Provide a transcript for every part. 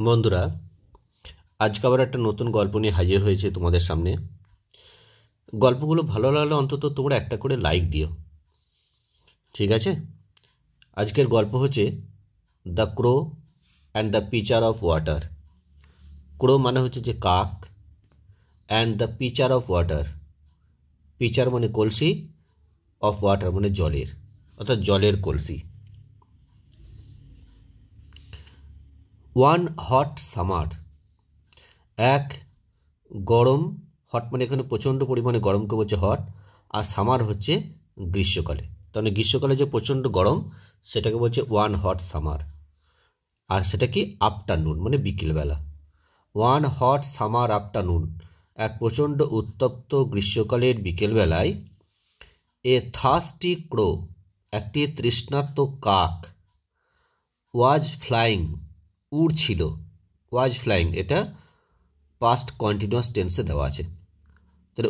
বন্ধুরা, আজকে আবার একটা নতুন গল্প নিয়ে হাজির হয়েছে তোমাদের সামনে। গল্পগুলো ভালো লাগলে অন্তত তোমরা একটা করে লাইক দিও, ঠিক আছে? আজকের গল্প হচ্ছে the crow and the pitcher of water. Crow মানে হচ্ছে যে কাক, and the pitcher of water, pitcher মানে কলসি, অফ ওয়াটার মানে জলের, অর্থাৎ জলের কলসি। ওয়ান হট সামার, এক গরম, হট মানে এখানে প্রচণ্ড পরিমাণে গরমকে বলছে হট, আর সামার হচ্ছে গ্রীষ্মকালে। তাহলে গ্রীষ্মকালে যে প্রচণ্ড গরম সেটাকে বলছে ওয়ান হট সামার, আর সেটা কি আফটারনুন মানে বিকেলবেলা। ওয়ান হট সামার আফটারনুন, এক প্রচণ্ড উত্তপ্ত গ্রীষ্মকালের বিকেলবেলায়, এ থার্স্টি ক্রো, একটি তৃষ্ণার্ত কাক, ওয়াজ ফ্লাইং, উড়ছিল। ওয়াজ ফ্লাইং এটা পাস্ট কন্টিনিউয়াস টেন্সে দেওয়া আছে। তাহলে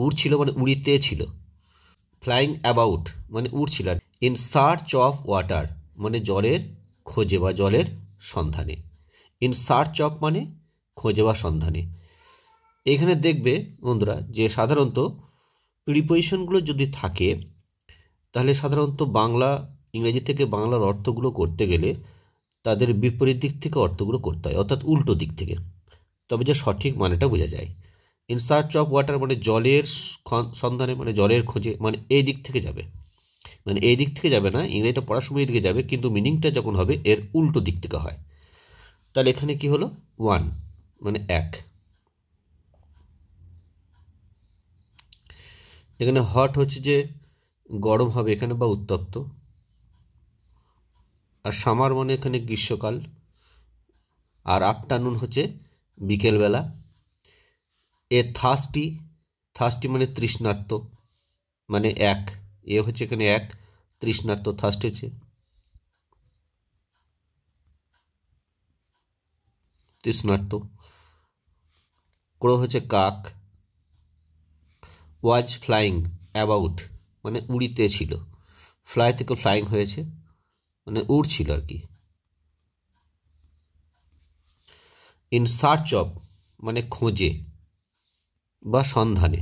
উড়ছিল মানে উড়িতে ছিল। ফ্লাইং অ্যাবাউট মানে উড়ছিল। ইন সার্চ অফ ওয়াটার মানে জলের খোঁজে বা জলের সন্ধানে। ইন সার্চ অফ মানে খোঁজে বা সন্ধানে। এখানে দেখবে বন্ধুরা যে সাধারণত প্রিপোজিশনগুলো যদি থাকে তাহলে সাধারণত বাংলা ইংরেজি থেকে বাংলার অর্থগুলো করতে গেলে তাদের বিপরীত দিক থেকে অর্থগুলো করতে হয়, অর্থাৎ উল্টো দিক থেকে, তবে যে সঠিক মানেটা বোঝা যায়। ইন সার্চ অফ ওয়াটার মানে জলের সন্ধানে, মানে জলের খোঁজে, মানে এই দিক থেকে যাবে, মানে এই দিক থেকে যাবে না, ইংরেজিটা পড়ার সময় দিকে যাবে, কিন্তু মিনিংটা যখন হবে এর উল্টো দিক থেকে হয়। তাহলে এখানে কি হলো, ওয়ান মানে এক। এখানে হট হচ্ছে যে গরম হবে এখানে বা উত্তপ্ত, আর সামার মানে এখানে গ্রীষ্মকাল, আর আফটারনুন হচ্ছে বিকেলবেলা। এ থার্স্টি, থার্স্টি মানে তৃষ্ণার্ত, মানে এক, এ হচ্ছে এখানে এক, তৃষ্ণার্ত, থার্স্টি হচ্ছে তৃষ্ণার্ত, ক্রো হচ্ছে কাক, ওয়াজ ফ্লাইং অ্যাবাউট মানে উড়িতে ছিল, ফ্লাই থেকে ফ্লাইং হয়েছে মানে উড়ছিল আর কি। ইন সার্চ অফ মানে খোঁজে বা সন্ধানে,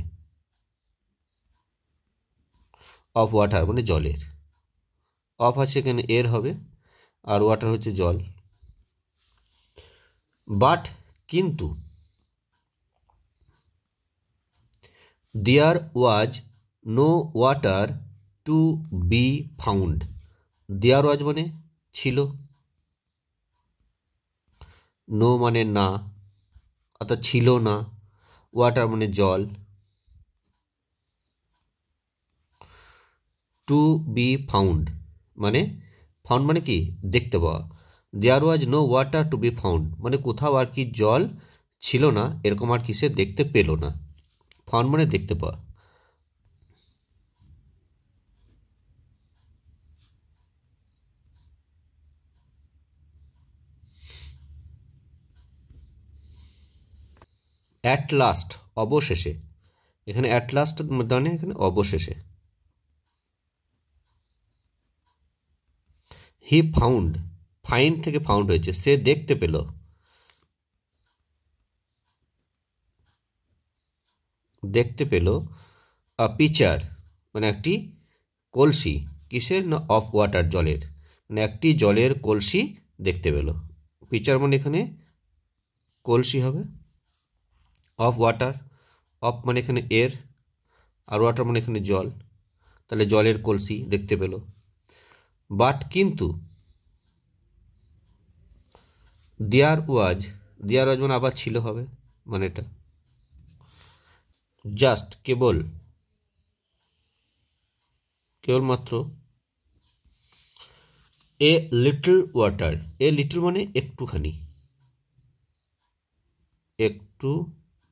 অফ ওয়াটার মানে জলের, অফ আছে এখানে এর হবে, আর ওয়াটার হচ্ছে জল। বাট কিন্তু, there was no water to be found. There was মানে ছিল, নো মানে না, অর্থাৎ ছিল না, ওয়াটার মানে জল, টু বি ফাউন্ড মানে, ফাউন্ড মানে কি দেখতে পাওয়া। There was no water to be found মানে কোথাও আর কি জল ছিল না, এরকম আর কি সে দেখতে পেল না। ফাউন্ড মানে দেখতে পাওয়া। অ্যাট লাস্ট অবশেষে, এখানে অ্যাট লাস্ট মানে এখানে অবশেষে। হি ফাউন্ড, ফাইন্ড থেকে ফাউন্ড হয়েছে, সে দেখতে পেল, দেখতে পেল, আ পিচার মানে একটি কলসি, কিসের না, অফ ওয়াটার জলের, মানে একটি জলের কলসি দেখতে পেল। পিচার মানে এখানে কলসি হবে, অফ ওয়াটার, অফ মানে এখানে এর, আর ওয়াটার মানে এখানে জল, তাহলে জলের কলসি দেখতে পেল। বাট কিন্তু, দেয়ার ওয়াজ, দেয়ার ওয়াজ মানে আবার ছিল হবে, মানে এটা জাস্ট কেবল, কেবলমাত্র, a little water, a little মানে একটুখানি, একটুখানি,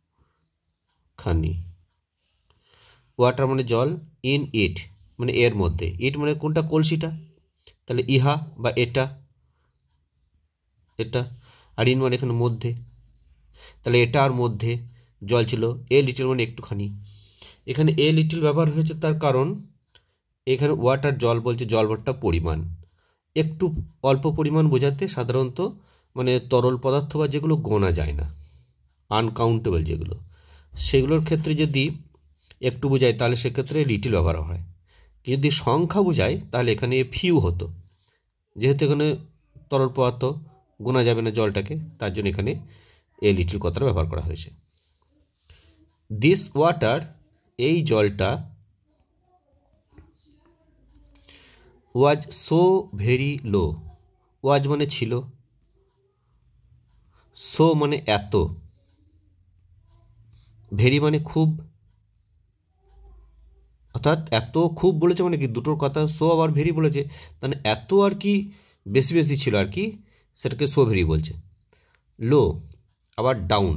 ওয়াটার মানে জল, ইন ইট মানে এর মধ্যে, ইট মানে কোনটা, কলসিটা, তাহলে ইহা বা এটা, এটা, আর ইন মানে এখানে মধ্যে, তাহলে এটা আর মধ্যে জল ছিল। এ লিটল মানে একটুখানি, এখানে এ লিটল ব্যবহার হয়েছে তার কারণ এখানে ওয়াটার জল বলছে, জল ভরটা পরিমাণ, একটু অল্প পরিমাণ বোঝাতে সাধারণত মানে তরল পদার্থ বা যেগুলো গোনা যায় না, আনকাউন্টেবল যেগুলো, সেগুলোর ক্ষেত্রে যদি একটু বোঝায় তাহলে সেক্ষেত্রে লিটিল ব্যবহার হয়। যদি সংখ্যা বোঝায় তাহলে এখানে ফিউ হতো, যেহেতু এখানে তরল পদার্থ গোনা যাবে না জলটাকে, তার জন্য এখানে এ লিটিল কথাটা ব্যবহার করা হয়েছে। দিস ওয়াটার, এই জলটা, ওয়াজ সো ভেরি লো, ওয়াজ মানে ছিল, সো মানে এত, ভেরি মানে খুব, অর্থাৎ এত খুব বলেছে মানে কি দুটোর কথা, সো আবার ভেরি বলেছে, তাহলে এত আর কি বেশি বেশি ছিল আর কি, সেটাকে সো ভেরি বলছে। লো আবার ডাউন,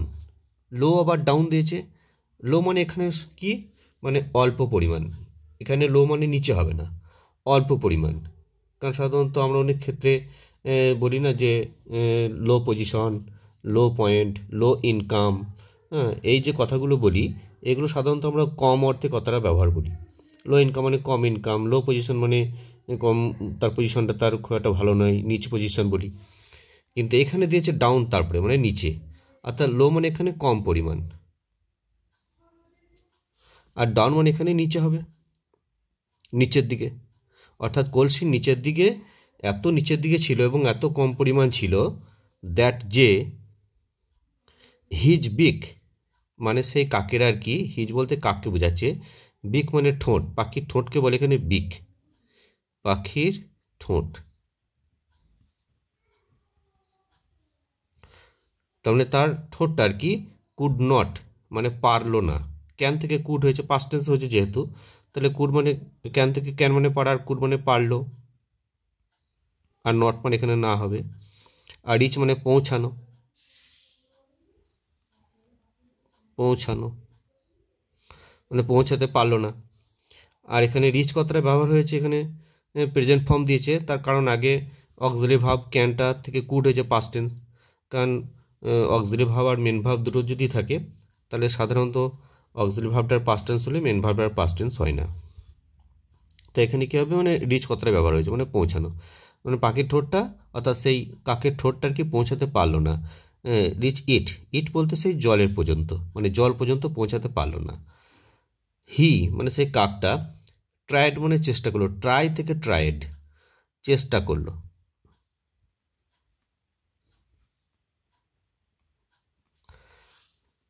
লো আবার ডাউন দিয়েছে। লো মানে এখানে কি, মানে অল্প পরিমাণ, এখানে লো মানে নিচে হবে না, অল্প পরিমাণ। কারণ সাধারণত আমরা অনেক ক্ষেত্রে বলি না যে low position, low point, low income, হ্যাঁ, এই যে কথাগুলো বলি এগুলো সাধারণত আমরা কম অর্থে কথাটা ব্যবহার করি। লো ইনকাম মানে কম ইনকাম, লো পজিশন মানে কম, তার পজিশনটা তার খুব একটা ভালো নয়, নিচে পজিশন বলি। কিন্তু এখানে দিয়েছে ডাউন, তারপরে মানে নিচে, অর্থাৎ লো মানে এখানে কম পরিমাণ, আর ডাউন মানে এখানে নিচে হবে, নিচের দিকে। অর্থাৎ কলসির নিচের দিকে, এত নিচের দিকে ছিল এবং এত কম পরিমাণ ছিল, দ্যাট যে হিজ বিক, মানে সেই কাকের আর কি, হিজ বলতে কাককে বোঝাচ্ছে, বিক মানে ঠোঁট, পাখির ঠোঁটকে বলে এখানে বিক, পাখির ঠোঁট। তার মানে তার ঠোঁটটা আর কি, কুড নট মানে পারলো না, ক্যান থেকে কুড হয়েছে, পাস্ট টেন্স হয়েছে যেহেতু, তাহলে কুড মানে ক্যান থেকে ক্যান মানে পারার, কুড মানে পারলো, আর নট মানে এখানে না হবে। আর রিচ মানে পৌঁছানো, পৌঁছানো মানে পৌঁছাতে পারলো না। আর এখানে রিচ কথাটা ব্যবহার হয়েছে, এখানে প্রেজেন্ট ফর্ম দিয়েছে, তার কারণ আগে অক্সিলারি ভার্ব ক্যানটা থেকে কুড হয়েছে পাস্ট টেন্স। কারণ অক্সিলারি ভার্ব আর মেন ভার্ব দুটো যদি থাকে তাহলে সাধারণত অক্সিলারি ভার্বটার পাস্ট টেন্স হলে মেন ভার্বটার পাস্ট টেন্স হয় না। তো এখানে কী হবে, মানে রিচ কথাটা ব্যবহার হয়েছে, মানে পৌঁছানো, মানে পাখির ঠোঁটটা অর্থাৎ সেই কাকের ঠোঁটটা আর কি পৌঁছাতে পারলো না। রিচ ইট, ইট বলতে সেই জলের পর্যন্ত, মানে জল পর্যন্ত পৌঁছাতে পারলো না। হি মানে সেই কাকটা, ট্রায়েড মানে চেষ্টা করলো, ট্রাই থেকে ট্রায়েড, চেষ্টা করলো।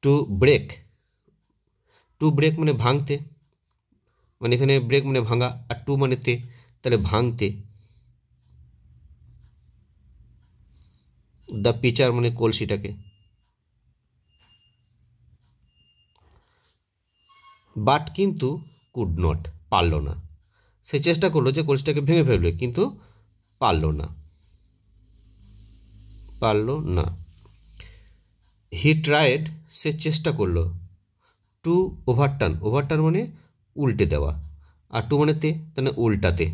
টু ব্রেক, টু ব্রেক মানে ভাঙতে, মানে এখানে ব্রেক মানে ভাঙা, আর টু মানে তে, তাহলে ভাঙতে। দ্য পিচার মানে কলসিটাকে। বাট কিন্তু কুড নট পারলো না, সে চেষ্টা করলো যে কলসিটাকে ভেঙে ফেলবে কিন্তু পারলো না, পারলো না। হি ট্রায়েড সে চেষ্টা করলো, টু ওভারটার্ন, ওভারটার্ন মানে উল্টে দেওয়া, আর টু মানে তে, তাহলে উল্টাতে,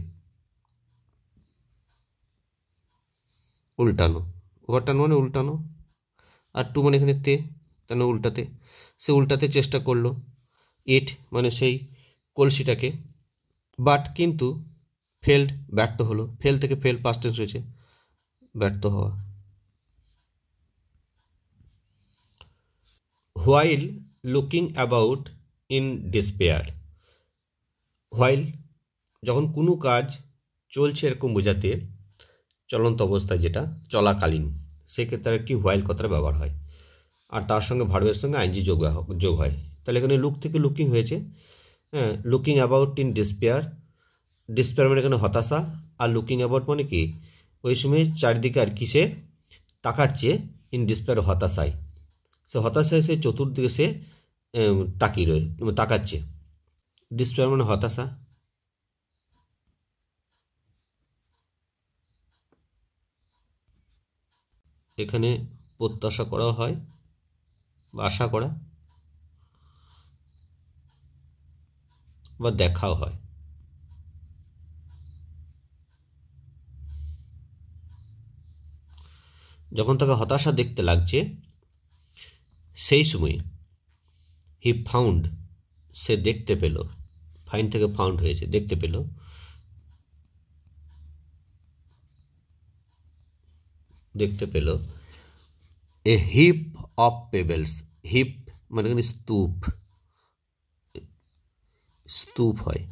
উল্টানো, ওভারটার্ন মানে উল্টানো, আর টু মানে এখানে তে, তাহলে উল্টাতে, সে উল্টাতে চেষ্টা করলো। ইট মানে সেই কলসিটাকে, বাট কিন্তু ফেল্ড ব্যর্থ হলো, ফেল থেকে ফেল পাস্ট টেন্স হয়েছে, ব্যর্থ হওয়া। While looking about in despair, while যখন কোনো কাজ চলছে এরকম বোঝাতে, চলন্ত অবস্থায় যেটা চলাকালীন, সেক্ষেত্রে আর কি হোয়াইল কথাটা ব্যবহার হয়, আর তার সঙ্গে ভার্বের সঙ্গে আইনজি যোগ হয়। তাহলে এখানে লুক থেকে লুকিং হয়েছে, হ্যাঁ, looking about in despair, despair মানে এখানে হতাশা, আর লুকিং অ্যাবাউট মানে কি ওই সময় চারিদিকে আর কি সে তাকাচ্ছে, ইন ডিসপেয়ার হতাশায়, সে হতাশায় সে চতুর্দিকে সে তাকিয়ে তাকাচ্ছে, ডিসপেয়ার মানে হতাশা। এখানে প্রত্যাশা করা হয় বা আশা করা বা দেখাও হয়। যখন তাকে হতাশা দেখতে লাগছে সেই সময় হি ফাউন্ড সে দেখতে পেল, ফাইন্ড থেকে ফাউন্ড হয়েছে, দেখতে পেল, দেখতে পেল এ হিপ অফ পেবেলস, হিপ মানে এখানে স্তূপ, স্তূপ হয়।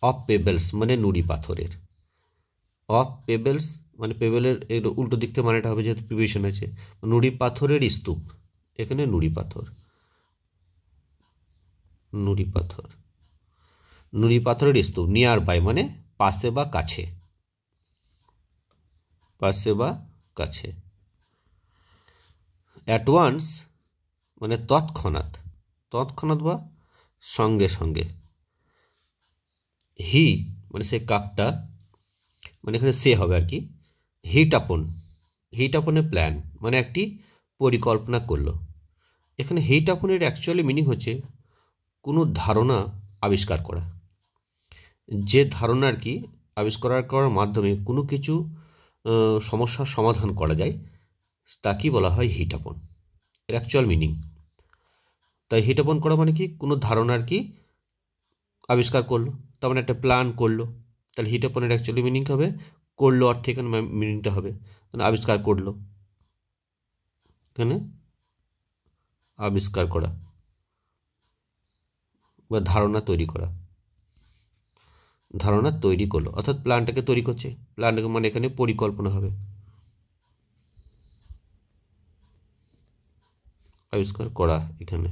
অফ পেবেলস মানে নুড়ি পাথরের, অফ পেবেলস মানে পেবেলের এর উল্টো দিক থেকে মানেটা হবে, যেহেতু প্রিভিশন আছে, নুড়ি পাথরের স্তূপ, এখানে নুড়ি পাথর, নুড়ি পাথর, নুড়ি পাথরের স্তূপ। নিয়ার বাই মানে পাশে বা কাছে, পাশে বা কাছে। অ্যাট ওয়ান্স মানে তৎক্ষণাৎ, তৎক্ষণাৎ বা সঙ্গে সঙ্গে। হি মানে সে কাকটা, মানে এখানে সে হবে আর কি। হিট আপন, হিট আপনের প্ল্যান মানে একটি পরিকল্পনা করলো। এখানে হিট আপনের অ্যাকচুয়ালি মিনিং হচ্ছে কোনো ধারণা আবিষ্কার করা, যে ধারণা আর কি আবিষ্কার করার মাধ্যমে কোনো কিছু সমস্যার সমাধান করা যায়, তাকেই বলা হয় হিট আপন, এর অ্যাকচুয়াল মিনিং। তাই হিট আপন করা মানে কি কোনো ধারণা আর কি আবিষ্কার করলো, তার মানে একটা প্ল্যান করলো। তাহলে হিট আপনের অ্যাকচুয়ালি মিনিং হবে করলো, অর্থে এখানে মিনিংটা হবে মানে আবিষ্কার করলো, এখানে আবিষ্কার করা বা ধারণা তৈরি করা, ধারণা তৈরি করলো অর্থাৎ প্ল্যানটাকে তৈরি করছে, প্ল্যানটাকে মানে এখানে পরিকল্পনা হবে, আবিষ্কার করা এখানে।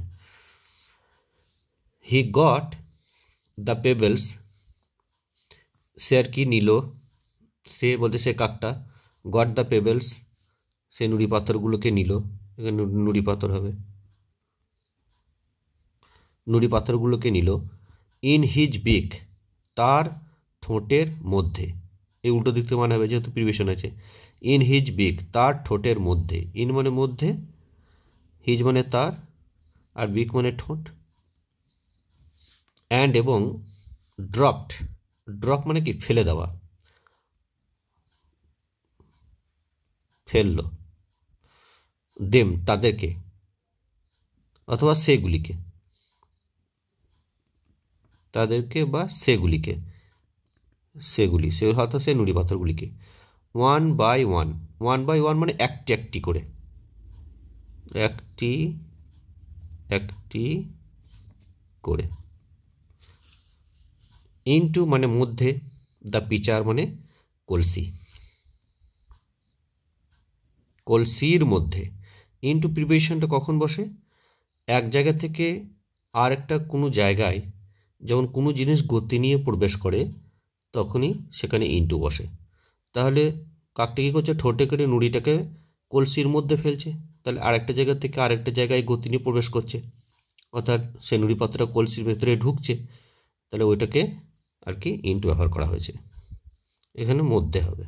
হি গট দ্য পেবেলস, সে আর কি নিল, সে বলতে সে কাকটা, গট দ্য পেবেলস সে নুড়ি পাথরগুলোকে নিল, এখানে নুড়ি পাথর হবে, নুড়ি পাথরগুলোকে নিল। ইন হিজ বিক তার ঠোঁটের মধ্যে, এই উল্টো দিক থেকে মানে হবে যেহেতু প্রিভিশন আছে। ইন হিজ বিক তার ঠোঁটের মধ্যে, ইন মানে মধ্যে, হিজ মানে তার, আর বিক মানে ঠোঁট। অ্যান্ড এবং ড্রপড, ড্রপ মানে কি ফেলে দেওয়া, ফেললো, দেম তাদেরকে অথবা সেগুলিকে, তাদেরকে বা সেগুলিকে, সেগুলি সে অর্থাৎ সে নুড়ি পাথরগুলিকে। One by one, one by one মানে একটি একটি করে, একটি একটি করে। ইনটু মানে মধ্যে, দ্য পিচার মানে কলসি, কলসির মধ্যে। ইনটু প্রিপোজিশনটা কখন বসে, এক জায়গা থেকে আর একটা কোনো জায়গায় যখন কোনো জিনিস গতি নিয়ে প্রবেশ করে তখনই সেখানে ইনটু বসে। তাহলে কাকটা কী করছে, ঠোঁটে করে নুড়িটাকে কলসির মধ্যে ফেলছে, তাহলে আরেকটা জায়গা থেকে আরেকটা জায়গায় গতি নিয়ে প্রবেশ করছে, অর্থাৎ সে নুড়ি পাত্রটা কলসির ভেতরে ঢুকছে, তাহলে ওইটাকে আর কি ইনটু ব্যবহার করা হয়েছে, এখানে মধ্যে হবে।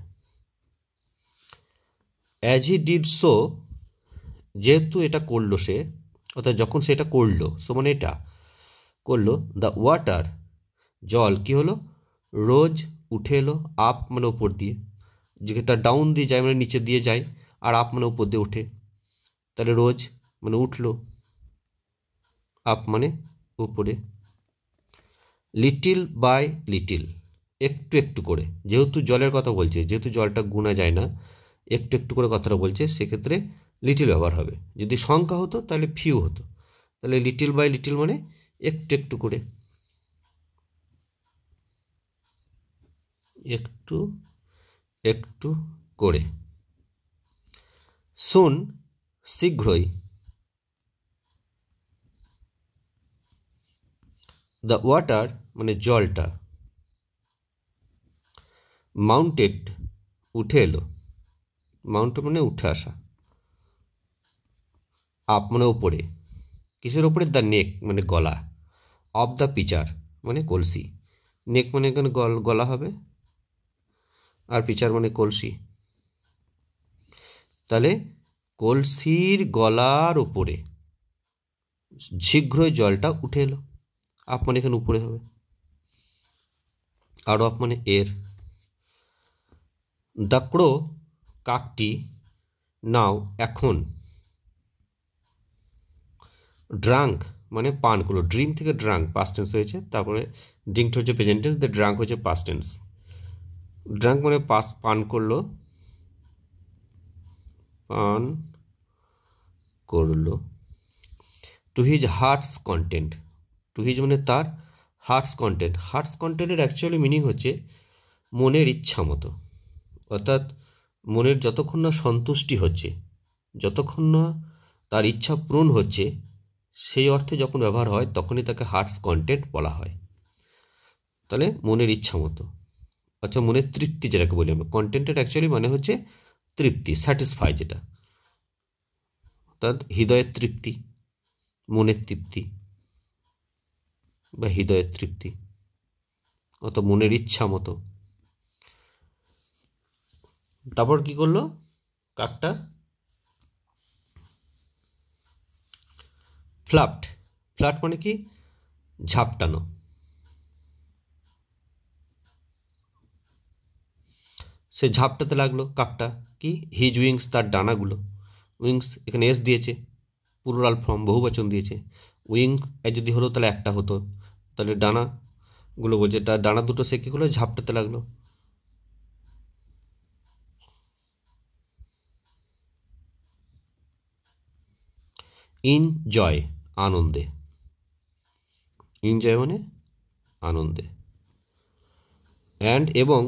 অ্যাজ হি ডিড সো, যেহেতু এটা করলো সে, অর্থাৎ যখন সে এটা করলো, সো মানে এটা করলো, দ্য ওয়াটার জল কি হলো, রোজ উঠে এলো, আপ মানে উপর দিয়ে, যেটা ডাউন দিয়ে যায় মানে নিচে দিয়ে যায়, আর আপ মানে উপর দিয়ে ওঠে, তাহলে রোজ মানে উঠলো, আপ মানে উপরে। লিটিল বাই লিটিল একটু একটু করে, যেহেতু জলের কথা বলছে, যেহেতু জলটা গুণা যায় না, একটু একটু করে কথাটা বলছে, সেক্ষেত্রে লিটিল ব্যবহার হবে। যদি সংখ্যা হতো তাহলে ফিউ হতো, তাহলে লিটিল বাই লিটিল মানে একটু একটু করে, একটু একটু করে। সুন শীঘ্রই, দ্য ওয়াটার মানে জলটা, মাউন্টেড উঠে এলো, মাউন্ট মানে উঠে আসা, আপ মানে উপরে, কিসের ওপরে, দ্য নেক মানে গলা, অফ দ্য পিচার মানে কলসি, নেক মানে এখানে গলা হবে, আর পিচার মানে কলসি, তাহলে কলসির গলার উপরে শীঘ্রই জলটা উঠে এলো, আপ মানে এখানে উপরে হবে, আর অফ মানে এর। দ্য ক্রো কাকটি, নাও এখন, ড্রাঙ্ক মানে পান করলো, ড্রিঙ্ক থেকে ড্রাঙ্ক পাস্ট টেন্স হয়েছে, তারপরে ড্রিঙ্কটা হচ্ছে প্রেজেন্ট টেন্স, দ্য ড্রাঙ্ক হচ্ছে পাস্ট টেন্স। ড্রাঙ্ক মানে পান করলো, পান করলো। To his heart's content, to his মানে তার, হার্টস কন্টেন্ট, হার্টস কন্টেন্টের অ্যাকচুয়ালি মিনিং হচ্ছে মনের ইচ্ছা মতো, অর্থাৎ মনের যতক্ষণ না সন্তুষ্টি হচ্ছে, যতক্ষণ না তার ইচ্ছা পূরণ হচ্ছে, সেই অর্থে যখন ব্যবহার হয় তখনই তাকে হার্টস কন্টেন্ট বলা হয়। তাহলে মনের ইচ্ছা মতো, আচ্ছা মনের তৃপ্তি যেটাকে বলি আমরা, কন্টেন্টের অ্যাকচুয়ালি মানে হচ্ছে তৃপ্তি, স্যাটিসফাই, যেটা অর্থাৎ হৃদয়ের তৃপ্তি, মনের তৃপ্তি বা হৃদয়ের তৃপ্তি, অর্থাৎ মনের ইচ্ছা মতো। তারপর কি করলো কাকটা, ফ্লাপ্ট, ফ্ল্যাট মানে কি ঝাপটানো, সে ঝাপটাতে লাগলো কাকটা, কি হিজ উইংস, তার ডানাগুলো, উইংস এখানে এস দিয়েছে, প্লুরাল ফর্ম, বহুবচন দিয়েছে, উইং যদি হলো তাহলে একটা হতো, তাহলে ডানাগুলো বলছে, তার ডানা দুটো সে কী করলো ঝাপটাতে লাগলো। ইনজয় আনন্দে, এনজয় মানে আনন্দে, অ্যান্ড এবং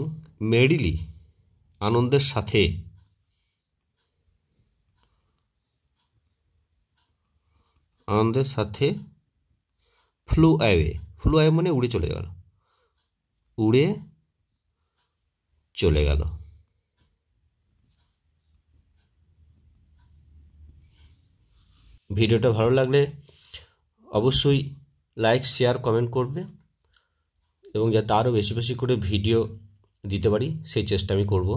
মেরিলি আনন্দের সাথে, আনন্দের সাথে, ফ্লু অ্যাওয়ে, ফ্লু অ্যাওয়ে মানে উড়ে চলে গেল, উড়ে চলে গেল। ভিডিওটা ভালো লাগলে অবশ্যই লাইক, শেয়ার, কমেন্ট করবে, এবং যাতে আরও বেশি বেশি করে ভিডিও দিতে পারি সেই চেষ্টা আমি করব।